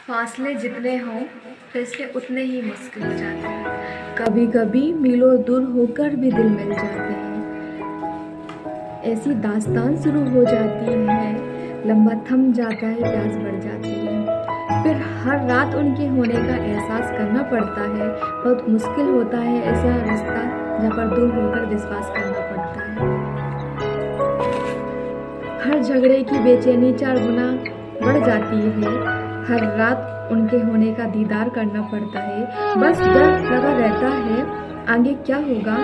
फासले जितने हों फैसले उतने ही मुश्किल हो जाते हैं। कभी कभी मीलों दूर होकर भी दिल मिल जाते हैं। ऐसी दास्तान शुरू हो जाती है, लंबा थम जाता है, प्यास बढ़ जाती है। फिर हर रात उनके होने का एहसास करना पड़ता है। बहुत मुश्किल होता है ऐसा रिश्ता जहाँ पर दूर होकर विश्वास करना पड़ता है। हर झगड़े की बेचैनी 4 गुना बढ़ जाती है। हर रात उनके होने का दीदार करना पड़ता है। बस डर लगा रहता है, आगे क्या होगा,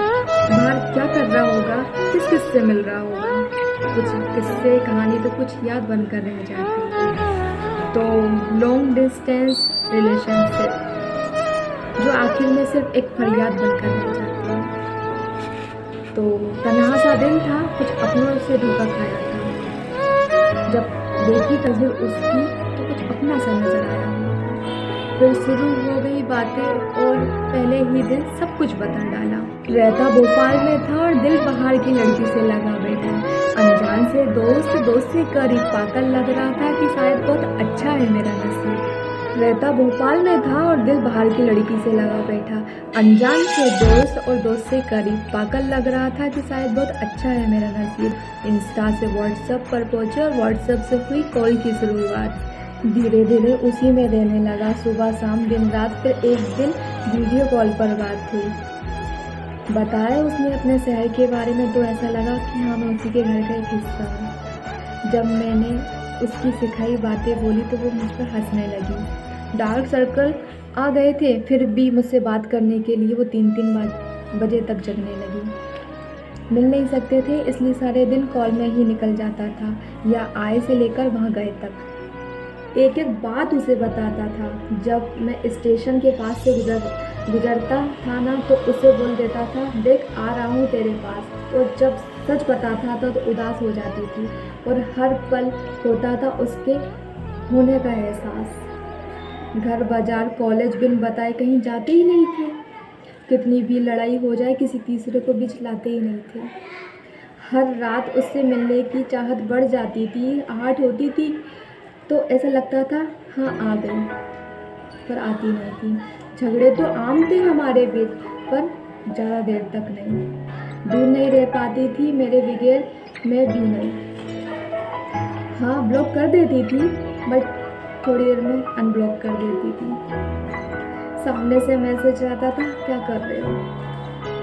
बाहर क्या कर रहा होगा, किस किस से मिल रहा होगा। कुछ किस्से कहानी तो कुछ याद बनकर रह जाती है। तो लॉन्ग डिस्टेंस रिलेशनशिप जो आखिर में सिर्फ एक फरियाद बनकर रह जाती है। तो तन्हा सा दिन था, कुछ अपनों से धोखा खाया था। जब देखी तस्वीर उसकी तो कुछ अपना सा नजर आया। फिर शुरू हो गई बातें और पहले ही दिन सब कुछ बता डाला। रहता भोपाल में था और दिल बाहर की लड़की से लगा बैठा। अनजान से दोस्त, दोस्त से करीब पाकर लग रहा था कि शायद बहुत अच्छा है मेरा नसीब। रहता भोपाल में था और दिल बाहर की लड़की से लगा बैठा। अनजान से दोस्त और दोस्त से करीब पाकर लग रहा था कि शायद बहुत अच्छा है मेरा नसीब। इंस्टा से व्हाट्सएप पर पहुंचे और व्हाट्सएप से हुई कॉल की शुरुआत। धीरे धीरे उसी में रहने लगा, सुबह शाम दिन रात। फिर एक दिन वीडियो कॉल पर बात हुई। बताया उसने अपने शहर के बारे में, तो ऐसा लगा कि हाँ मैं उसी के घर का एक हिस्सा हूँ। जब मैंने उसकी सिखाई बातें बोली तो वो मुझ पर हंसने लगी। डार्क सर्कल आ गए थे, फिर भी मुझसे बात करने के लिए वो 3-3 बजे तक जगने लगी। मिल नहीं सकते थे इसलिए सारे दिन कॉल में ही निकल जाता था, या आए से लेकर वहाँ गए तक। एक एक बात उसे बताता था। जब मैं स्टेशन के पास से गुजरता था ना, तो उसे बोल देता था देख आ रहा हूँ तेरे पास। और जब सच बताता था तो उदास हो जाती थी और हर पल होता था उसके होने का एहसास। घर बाजार कॉलेज बिन बताए कहीं जाते ही नहीं थे। कितनी भी लड़ाई हो जाए किसी तीसरे को बीच लाते ही नहीं थे। हर रात उससे मिलने की चाहत बढ़ जाती थी, आहट होती थी तो ऐसा लगता था हाँ आ गई, पर आती नहीं थी। झगड़े तो आम थे हमारे बीच, पर ज़्यादा देर तक नहीं। दूर नहीं रह पाती थी मेरे बगैर, मैं भी नहीं। हाँ ब्लॉक कर देती थी, बट थोड़ी देर में अनब्लॉक कर देती थी। सामने से मैसेज आता था क्या कर रहे हो,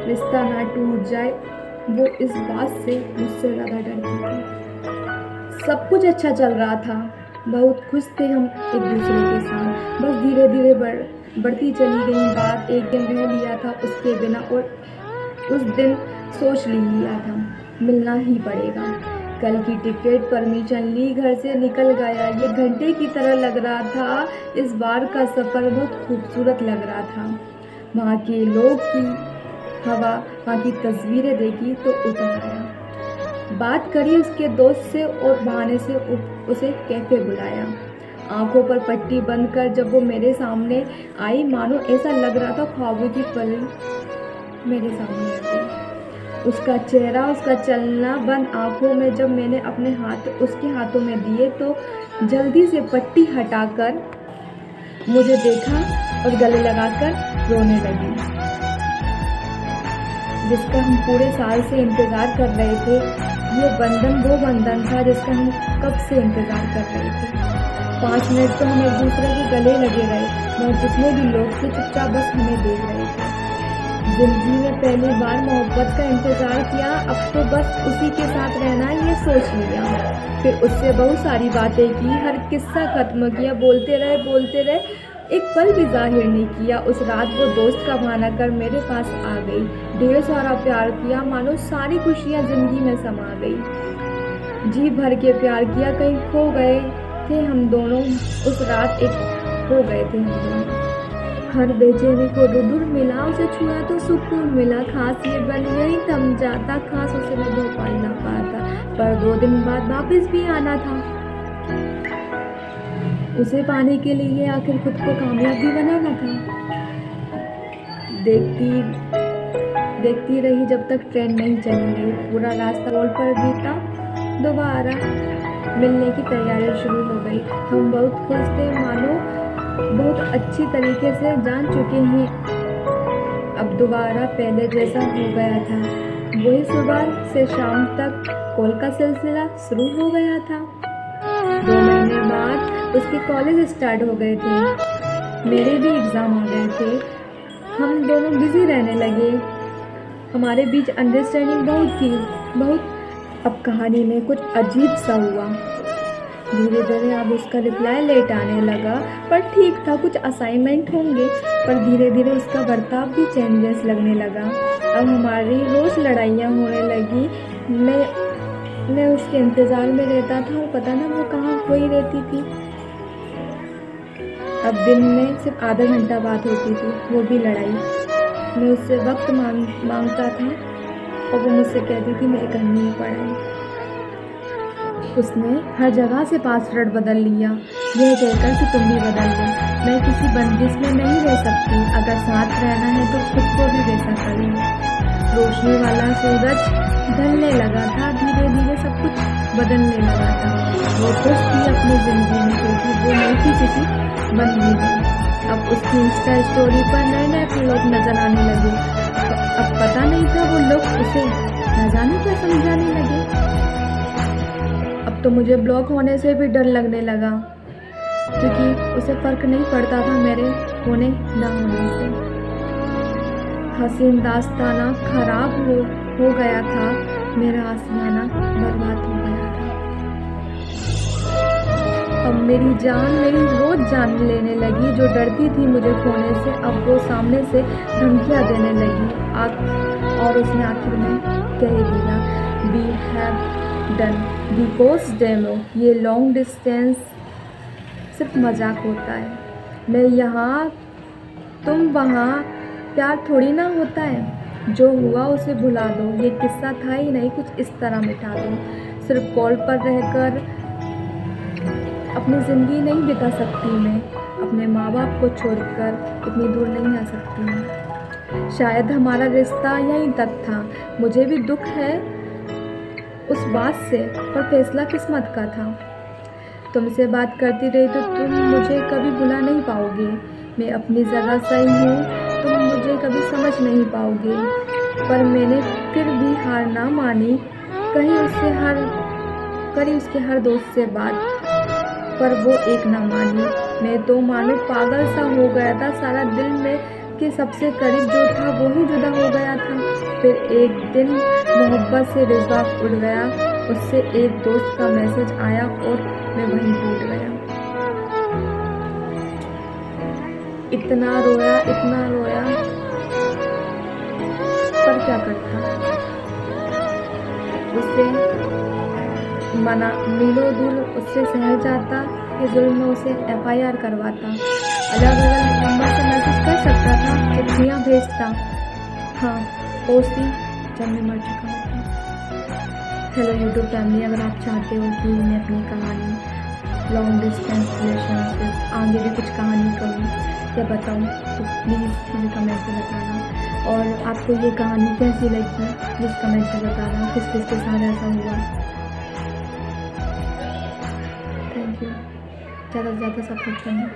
रिश्ता ना टूट जाए, वो इस बात से मुझसे ज़्यादा डरती थी। सब कुछ अच्छा चल रहा था, बहुत खुश थे हम एक दूसरे के साथ। बस धीरे धीरे बढ़ती चली गई बात। एक दिन रह लिया था उसके बिना और उस दिन सोच लिया था मिलना ही पड़ेगा। कल की टिकट परमिशन ली, घर से निकल गया। ये घंटे की तरह लग रहा था। इस बार का सफ़र बहुत खूबसूरत लग रहा था। वहाँ के लोग की हवा, वहाँ की तस्वीरें देखी तो उतर आया। बात करी उसके दोस्त से और बहाने से उसे कैफे बुलाया। आंखों पर पट्टी बंद कर जब वो मेरे सामने आई, मानो ऐसा लग रहा था ख्वाबों की पल मेरे सामने आ गई। उसका चेहरा, उसका चलना, बंद आंखों में जब मैंने अपने हाथ उसके हाथों में दिए तो जल्दी से पट्टी हटाकर मुझे देखा और गले लगाकर रोने लगी। जिसका हम पूरे साल से इंतज़ार कर रहे थे, ये बंधन वो बंधन था जिसका हम कब से इंतज़ार कर रहे थे। 5 मिनट तो हम एक दूसरे के गले लगे रहे, और जितने भी लोग थे चुपचाप बस हमें देख रहे थे। जिंदगी में पहली बार मोहब्बत का इंतज़ार किया, अब तो बस उसी के साथ रहना ये सोच लिया। फिर उससे बहुत सारी बातें की, हर किस्सा ख़त्म किया, बोलते रहे, एक पल भी जाहिर नहीं किया। उस रात वो दोस्त का बहाना कर मेरे पास आ गई। ढेर सारा प्यार किया, मानो सारी खुशियाँ ज़िंदगी में समा गई। जी भर के प्यार किया, कहीं खो गए थे हम दोनों। उस रात एक खो गए थे हम दोनों। हर बेचैनी को रुदुर मिला, उसे छुआ तो सुकून मिला। खास ये बन यही थम जाता, खास उसे मैं भोपाल ना पाता। पर 2 दिन बाद वापस भी आना था। उसे पाने के लिए आखिर खुद को कामयाब भी बनाना था। देखती रही जब तक ट्रेन नहीं चली गई। पूरा रास्ता रोड पर बीता, दोबारा मिलने की तैयारी शुरू हो गई। हम बहुत खुश थे, मानो अच्छी तरीके से जान चुके हैं। अब दोबारा पहले जैसा हो गया था, वही सुबह से शाम तक कॉल का सिलसिला शुरू हो गया था। 2 महीने बाद उसके कॉलेज स्टार्ट हो गए थे, मेरे भी एग्ज़ाम आ गए थे। हम दोनों बिज़ी रहने लगे, हमारे बीच अंडरस्टैंडिंग बहुत। अब कहानी में कुछ अजीब सा हुआ। धीरे धीरे अब उसका रिप्लाई लेट आने लगा, पर ठीक था, कुछ असाइनमेंट होंगे। पर धीरे धीरे उसका बर्ताव भी चेंजेस लगने लगा। अब हमारी रोज़ लड़ाइयाँ होने लगी। मैं उसके इंतज़ार में रहता था और पता ना वो कहाँ खोई रहती थी। अब दिन में सिर्फ आधा घंटा बात होती थी, वो भी लड़ाई। मैं उससे वक्त मांगता था और वो मुझसे कहती थी मुझे करनी है पढ़ाई। उसने हर जगह से पासवर्ड बदल लिया, यह कहकर कि तुम भी बदल लो। मैं किसी बंदिश में नहीं रह सकती, अगर साथ रहना है तो खुद को भी वैसा कर लो। रोशनी वाला सूरज ढलने लगा था, धीरे धीरे सब कुछ बदलने लगा था। वो खुश थी अपनी ज़िंदगी में, क्योंकि वो नहीं थी किसी बंदी में। अब उसकी इंस्टा स्टोरी पर नए लोग नजर आने लगे। अब पता नहीं था वो लोग उसे न जाने क्या समझाने लगे। अब तो मुझे ब्लॉक होने से भी डर लगने लगा, क्योंकि उसे फ़र्क नहीं पड़ता था मेरे होने ना होने से। हसीन दास्ताना खराब हो गया था, मेरा आसमाना बर्बाद हो गया था। अब मेरी रोज़ जान लेने लगी। जो डरती थी मुझे खोने से, अब वो सामने से धमकियाँ देने लगी। और उसने आखिर में कह दिया, we have done because demo. ये लॉन्ग डिस्टेंस सिर्फ मजाक होता है, मैं यहाँ तुम वहाँ, प्यार थोड़ी ना होता है। जो हुआ उसे भुला दो, ये किस्सा था ही नहीं, कुछ इस तरह मिटा दो। सिर्फ कॉल पर रहकर अपनी ज़िंदगी नहीं बिता सकती मैं, अपने माँ बाप को छोड़कर इतनी दूर नहीं आ सकती मैं। शायद हमारा रिश्ता यहीं तक था। मुझे भी दुख है उस बात से, पर फैसला किस्मत का था। तुमसे बात करती रही तो तुम मुझे कभी भुला नहीं पाओगे। मैं अपनी जगह सही हूँ, तुम मुझे कभी समझ नहीं पाओगे। पर मैंने फिर भी हार ना मानी। करी उसके हर दोस्त से बात, पर वो एक ना मानी। मैं तो मानो पागल सा हो गया था। सारा दिल में के सबसे करीब जो था वो ही जुदा हो गया था। फिर एक दिन मोहब्बत से रिश्ता उड़ गया। उससे एक दोस्त का मैसेज आया और मैं वहीं टूट गया। इतना रोया, पर क्या करता। उससे मीलों दूर उससे शहर जाता, कि जुल्म में उसे FIR करवाता। अलग अलग नंबर से मैसेज कर सकता था, चिट्ठियाँ भेजता। हाँ, पहुँचती जब मैं मर चुका होता। हेलो यूट्यूब फैमिली, अगर आप चाहते हो कि मैं अपनी कहानी लॉन्ग डिस्टेंस रिलेशनशिप आगे भी कुछ कहानी कहूँ या बताऊँ, तो प्लीज़ मुझे कमेंट में बताना। और आपको ये कहानी कैसी लगी प्लीज़ कमेंट में बताना, किस के साथ ऐसा हुआ। थैंक यू, ज़्यादा से ज़्यादा सपोर्ट करना।